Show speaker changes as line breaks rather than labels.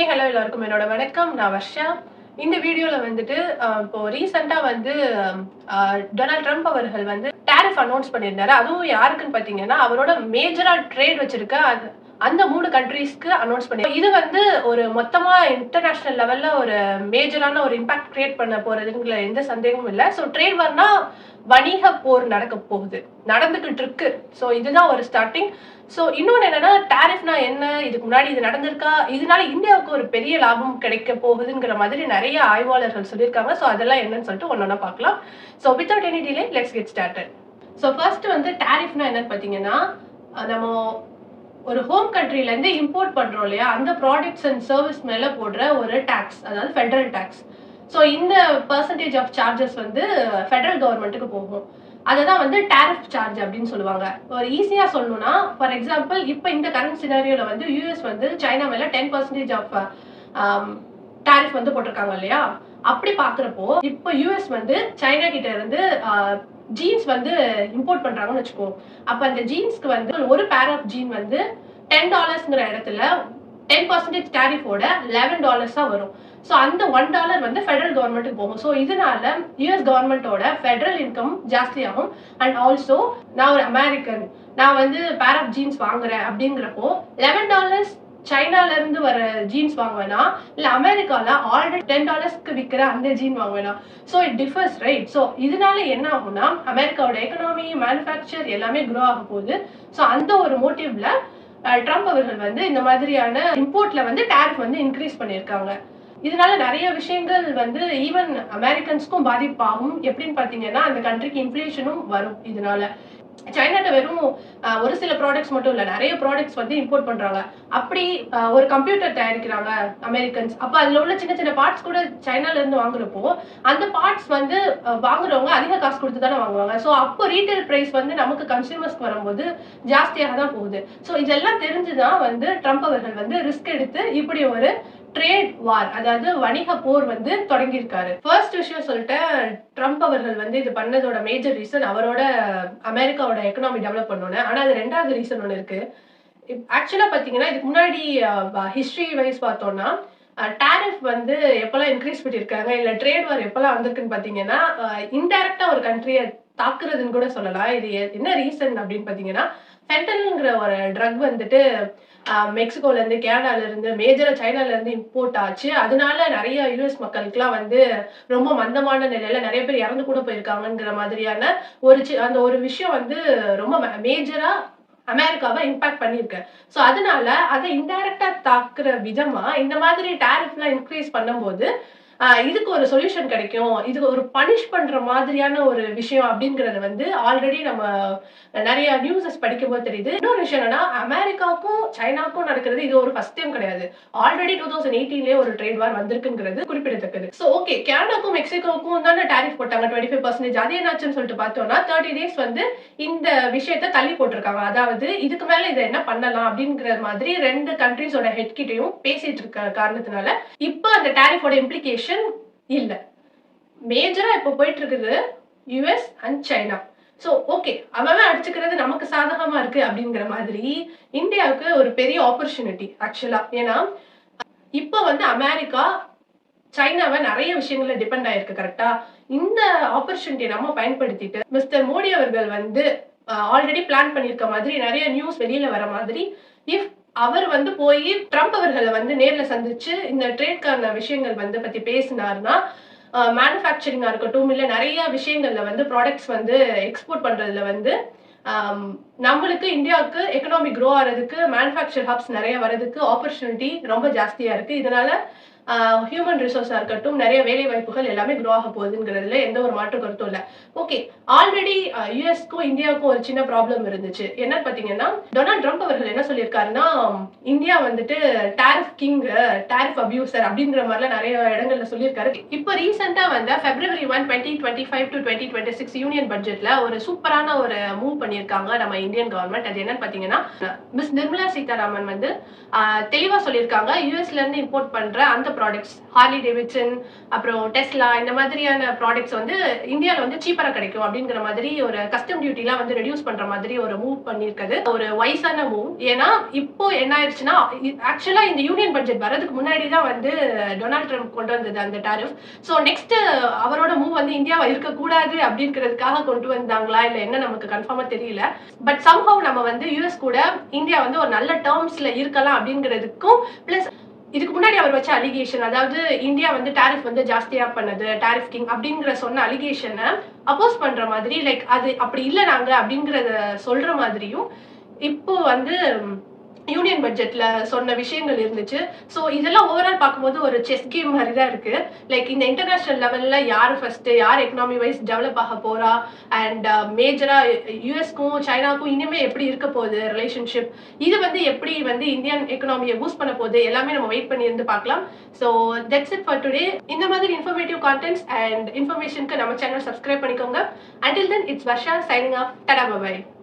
Hello எல்லாருக்கும் என்னோட வணக்கம். நான் வர்ஷா. இந்த வீடியோல வந்துட்டு இப்போ ரீசென்ட்டா வந்து டொனால்ட் ட்ரம்ப் அவர்கள் வந்து டாரிஃப் அனௌன்ஸ் பண்ணியிருந்தாரு. அதுவும் யாருக்குன்னு பார்த்தீங்கன்னா, அவரோட மேஜரா ட்ரேட் வச்சிருக்க அந்த 3 கண்ட்ரீஸ்க்கு அனௌன்ஸ் பண்ணி இது வந்து ஒரு மொத்தமா இன்டர்நேஷனல் லெவல்ல ஒரு மேஜரான ஒரு இம்பாக்ட் கிரியேட் பண்ண போறதுங்கிற எந்த சந்தேகமும் இல்ல. ஸோ ட்ரேட் வார்னா வணிக போர் நடக்க போகுது. நடந்துகிட்டு இருக்கு. ஸோ இதுதான் ஒரு ஸ்டார்ட்டிங். ஸோ இன்னொன்னு என்னன்னா, டாரிஃப்னா என்ன? இதுக்கு முன்னாடி இது நடந்திருக்கா? இதனால இந்தியாவுக்கு ஒரு பெரிய லாபம் கிடைக்க போகுதுங்கிற மாதிரி நெறைய ஆய்வாளர்கள் சொல்லியிருக்காங்க. ஸோ அதெல்லாம் என்னன்னு சொல்லிட்டு ஒண்ணொண்ணா பார்க்கலாம். So without any delay let's get started. So first வந்து டாரிஃப்னா என்னன்னு பார்த்தீங்கன்னா, நம்ம ஒரு ஹோம் கண்ட்ரில இருந்து இம்போர்ட் பண்றோம் இல்லையா, அந்த ப்ராடக்ட்ஸ் அண்ட் சர்வீஸ் மேல போடுற ஒரு டாக்ஸ், அதாவது ஃபெடரல் டாக்ஸ். ஸோ இந்த பெர்சன்டேஜ் ஆஃப் சார்ஜஸ் வந்து ஃபெடரல் கவர்மெண்ட்டுக்கு போகும். அததான் வந்து டாரிஃப் சார்ஜ் அப்படின்னு சொல்லுவாங்க. ஒரு ஈஸியா சொல்லணும்னா, ஃபார் எக்ஸாம்பிள் இப்ப இந்த கரண்ட் சினாரியோல வந்து யூஎஸ் வந்து சைனா மேல 10% ஆஃப் டாரிஃப் வந்து போட்டிருக்காங்க இல்லையா. அப்படி பாக்குறப்போ இப்ப யூஎஸ் வந்து சைனா கிட்ட இருந்து ஜீன்ஸ் வந்து இம்போர்ட் பண்றாங்கன்னு வச்சுக்கோ. அப்ப அந்த ஜீன்ஸ்க்கு வந்து ஒரு பேர் ஆஃப் ஜீன் வந்து $10ங்கிற இடத்துல 10% டாரிஃபோட $11 வரும். ஸோ அந்த $1 வந்து ஃபெடரல் கவர்மெண்ட்டுக்கு போகும். ஸோ இதனால யூஎஸ் கவர்மெண்டோட ஃபெடரல் இன்கம் ஜாஸ்தியாகும். அண்ட் ஆல்சோ நான் ஒரு அமெரிக்கன், நான் வந்து பேர் ஆஃப் ஜீன்ஸ் வாங்குறேன் அப்படிங்கிறப்போ $11 சைனால இருந்து வர ஜீன்ஸ் வாங்குவேனா, இல்ல அமெரிக்கால ஆல்ரெடி $10க்கு விற்கிற அந்த ஜீன் வாங்குவேனா? So it differs right. So இதனால என்ன ஆகும்னா, அமெரிக்காவோட எக்கனாமி, மேனுஃபேக்சர் எல்லாமே க்ரோ ஆக போகுது. ஸோ அந்த ஒரு மோட்டிவ்ல ட்ரம்ப் அவர்கள் வந்து இந்த மாதிரியான இம்போர்ட்ல வந்து டாரிஃப் வந்து இன்க்ரீஸ் பண்ணியிருக்காங்க. இதனால நிறைய விஷயங்கள் வந்து ஈவன் அமெரிக்கன்ஸ்க்கும் பாதிப்பாகும். எப்படின்னு பாத்தீங்கன்னா, அந்த கண்ட்ரிக்கு இன்ஃபிளேஷனும் வரும் இதனால. சைனாட்ட வெறும் ஒரு சில ப்ராடக்ட்ஸ் மட்டும் இல்ல, நிறைய ப்ராடக்ட்ஸ் வந்து இம்போர்ட் பண்றாங்க. அப்படி ஒரு கம்ப்யூட்டர் தயாரிக்கிறாங்க அமெரிக்கன்ஸ். அப்ப அதுல உள்ள சின்ன சின்ன பார்ட்ஸ் கூட சைனால இருந்து வாங்குறப்போ அந்த பார்ட்ஸ் வந்து வாங்குறவங்க அதிக காசு கொடுத்து தானே வாங்குவாங்க. ஸோ அப்போ ரீட்டைல் பிரைஸ் வந்து நமக்கு கன்சியூமர்ஸ்க்கு வரும்போது ஜாஸ்தியாக தான் போகுது. ஸோ இதெல்லாம் தெரிஞ்சுதான் வந்து ட்ரம்ப் அவர்கள் வந்து ரிஸ்க் எடுத்து இப்படி ஒரு ட்ரேட் வார், அதாவது வணிக போர் வந்து தொடங்கியிருக்காரு. ஃபர்ஸ்ட் விஷயம் சொல்லிட்டேன், ட்ரம்ப் அவர்கள் வந்து இது பண்ணதோட மேஜர் ரீசன் அவரோட அமெரிக்காவோட எக்கனாமி டெவலப் பண்ணணும்னு. ஆனா அது ரெண்டாவது ரீசன் ஒன்று இருக்கு. ஆக்சுவலா பாத்தீங்கன்னா, இதுக்கு முன்னாடி ஹிஸ்டரி வைஸ் பார்த்தோம்னா, டாரிஃப் வந்து எப்பெல்லாம் இன்க்ரீஸ் பண்ணிருக்காங்க, இல்ல ட்ரேட் வார் எப்பெல்லாம் வந்திருக்குன்னு பாத்தீங்கன்னா, இன்டைரக்டா ஒரு கண்ட்ரியை தாக்குறதுன்னு கூட சொல்லலாம். இது என்ன ரீசன் அப்படின்னு பாத்தீங்கன்னா, ஃபென்டனல்ங்கிற ஒரு ட்ரக் வந்துட்டு மெக்சிகோல இருந்து, கனடால இருந்து, மேஜரா சைனால இருந்து இம்போர்ட் ஆச்சு. அதனால நிறைய யூஎஸ் மக்களுக்குலாம் வந்து ரொம்ப மந்தமான நிலையில நிறைய பேர் இறந்து கூட போயிருக்காங்கங்கிற மாதிரியான அந்த ஒரு விஷயம் வந்து ரொம்ப மேஜரா அமெரிக்காவை இம்பாக்ட் பண்ணிருக்கு. சோ அதனால அதை இன்டைரக்டா தாக்குற விதமா இந்த மாதிரி டாரிஃப்லாம் இன்க்ரீஸ் பண்ணும்போது இதுக்கு ஒரு சொல்யூஷன் கிடைக்கும், இது ஒரு பனிஷ் பண்ற மாதிரியான ஒரு விஷயம் அப்படிங்கறது வந்து ஆல்ரெடி நம்ம நிறைய நியூஸஸ் படிக்கும்போது தெரியுது. இன்னொரு விஷயம் என்னன்னா, அமெரிக்காவுக்கும் சைனாவுக்கும் நடக்கிறது இது ஒரு ஃபர்ஸ்ட் டைம் கிடையாது. ஆல்ரெடி 2018லயே ஒரு ட்ரேட் வார் வந்திருக்குங்கிறது குறிப்பிடத்தக்கது. சோ ஓகே, கனடாக்கும் மெக்சிகோவுக்கும் தானே டாரிஃப் போட்டாங்க 25%. அது என்னாச்சுன்னு சொல்லிட்டு பார்த்தோம்னா 30 டேஸ் வந்து இந்த விஷயத்தை தள்ளி போட்டிருக்காங்க. அதாவது இதுக்கு மேல இதை என்ன பண்ணலாம் அப்படிங்கிற மாதிரி 2 கண்ட்ரீஸோட ஹெட் கிட்டையும் பேசிட்டு இருக்க காரணத்தினால இப்ப அந்த டாரிஃபோட இம்ப்ளிகேஷன் இல்ல. மேஜரா இப்ப போயிட்டு இருக்குது US and China. So okay, அவன் அடிச்சுக்கிறது நமக்கு சாதகமா இருக்கு அப்படிங்கிற மாதிரி இந்தியாவுக்கு ஒரு பெரிய ஆப்பர்ச்சுனிட்டி ஆக்சுவலா. ஏன்னா இப்ப வந்து அமெரிக்கா சைனாவை நிறைய விஷயங்கள்ல டிபெண்ட் ஆயிருக்கு கரெக்டா. இந்த ஆப்பர்ச்சுனிட்டியை நம்ம பயன்படுத்திட்டு மிஸ்டர் மோடி அவர்கள் வந்து ஆல்ரெடி பிளான் பண்ணிருக்க மாதிரி நிறைய நியூஸ் வெளியில வர மாதிரி, இஃப் அவர் வந்து போய் ட்ரம்ப் அவர்களை வந்து நேர்ல சந்திச்சு இந்த ட்ரேட்கான விஷயங்கள் வந்து பத்தி பேசினார்னா, மேனுஃபேக்சரிங்கா இருக்கட்டும், இல்ல நிறைய விஷயங்கள்ல வந்து ப்ராடக்ட்ஸ் வந்து எக்ஸ்போர்ட் பண்றதுல வந்து நம்மளுக்கு இந்தியாவுக்கு எக்கனாமி க்ரோ ஆறதுக்கு, மேனுஃபேக்சர் ஹப்ஸ் நிறைய வரதுக்கு ஆப்பர்ச்சுனிட்டி ரொம்ப ஜாஸ்தியா இருக்கு. இதனால ஹியூமன் ரிசோர்ஸா இருக்கட்டும், நிறைய வேலை வாய்ப்புகள் எல்லாமே க்ரோ ஆக போகுதுங்கிறதுல எந்த ஒரு மாற்று கருத்தும் இல்ல. ஓகே, ஆல்ரெடி யுஎஸ்க்கும் இந்தியாவுக்கும் ஒரு சின்ன ப்ராப்ளம் இருந்துச்சு. என்ன பாத்தீங்கன்னா, டொனால்ட் ட்ரம்ப் அவர்கள் என்ன சொல்லியிருக்காருன்னா, இந்தியா வந்துட்டு டாரிஃப் கிங், டாரிஃப் அபியூசர் அப்படிங்கிற மாதிரிலாம் நிறைய இடங்கள்ல சொல்லியிருக்காரு. இப்ப ரீசெண்டா வந்து February 1, 2025 to 2026 யூனியன் பட்ஜெட்ல ஒரு சூப்பரான ஒரு மூவ் பண்ணியிருக்காங்க நம்ம இந்தியன் கவர்மெண்ட். அது என்னன்னு பாத்தீங்கன்னா, மிஸ் நிர்மலா சீதாராமன் வந்து தெளிவா சொல்லியிருக்காங்க, யூஎஸ்ல இருந்து இம்போர்ட் பண்ற அந்த ப்ராடக்ட்ஸ் ஹார்லி டேவிட்சன் அப்புறம் டெஸ்லா இந்த மாதிரியான ப்ராடக்ட்ஸ் வந்து இந்தியாவில் வந்து சீப்பரா கிடைக்கும் அப்படிங்கிற மாதிரி ஒரு கஸ்டம் டியூட்டிலாம் வந்து ரெடியூஸ் பண்ற மாதிரி ஒரு மூவ் பண்ணியிருக்குது. ஒரு வைஸான மூவ். ஏன்னா இப்போ என்ன ஆயிடுச்சுன்னா ஆக்சுவலா இந்த யூனியன் பட்ஜெட் வரதுக்கு முன்னாடி தான் வந்து டொனால்ட் ட்ரம்ப் கொண்டு வந்தது அந்த டாரிஃப். ஸோ நெக்ஸ்ட் அவரோட மூவ் வந்து இந்தியாவை இருக்கக்கூடாது அப்படிங்கிறதுக்காக கொண்டு வந்தாங்களா இல்ல என்ன நமக்கு கன்ஃபார்மா தெரியல. பட் சம்ஹவ் நம்ம வந்து யூஎஸ் கூட இந்தியா வந்து ஒரு நல்ல டேர்ம்ஸ்ல இருக்கலாம் அப்படிங்கிறதுக்கும் பிளஸ் இதுக்கு முன்னாடி அவர் வச்ச அலிகேஷன், அதாவது இந்தியா வந்து டாரிஃப் வந்து ஜாஸ்தியா பண்ணது, டாரிஃப் கிங் அப்படிங்கிற சொன்ன அலிகேஷனை அப்போஸ் பண்ற மாதிரி லைக் அது அப்படி இல்லை நாங்க அப்படிங்கறத சொல்ற மாதிரியும் இப்போ வந்து யூனியன் பட்ஜெட்ல சொன்ன விஷயங்கள் இருந்துச்சு. ஸோ இதெல்லாம் ஓவரால் பார்க்கும்போது ஒரு செஸ் கேம் மாதிரி தான் இருக்கு. லைக் இந்த இன்டர்நேஷனல் லெவல்ல யார் ஃபர்ஸ்ட், யார் எக்கனாமி வைஸ் டெவலப் ஆக போறா, அண்ட் மேஜரா யூஎஸ்க்கும் சைனாக்கும் இனிமே எப்படி இருக்க போகுது ரிலேஷன்ஷிப், இது வந்து எப்படி வந்து இந்தியன் எக்கனாமியை பூஸ்ட் பண்ண போகுது, எல்லாமே நம்ம வெயிட் பண்ணி இருந்து பார்க்கலாம். So that's it for today. இந்த மாதிரி இன்ஃபர்மேட்டிவ் கான்டென்ட்ஸ் அண்ட் இன்ஃபர்மேஷனுக்கு நம்ம சேனல் சப்ஸ்கிரைப் பண்ணிக்கோங்க. Until then, it's Varsha signing off. Tada, bye bye.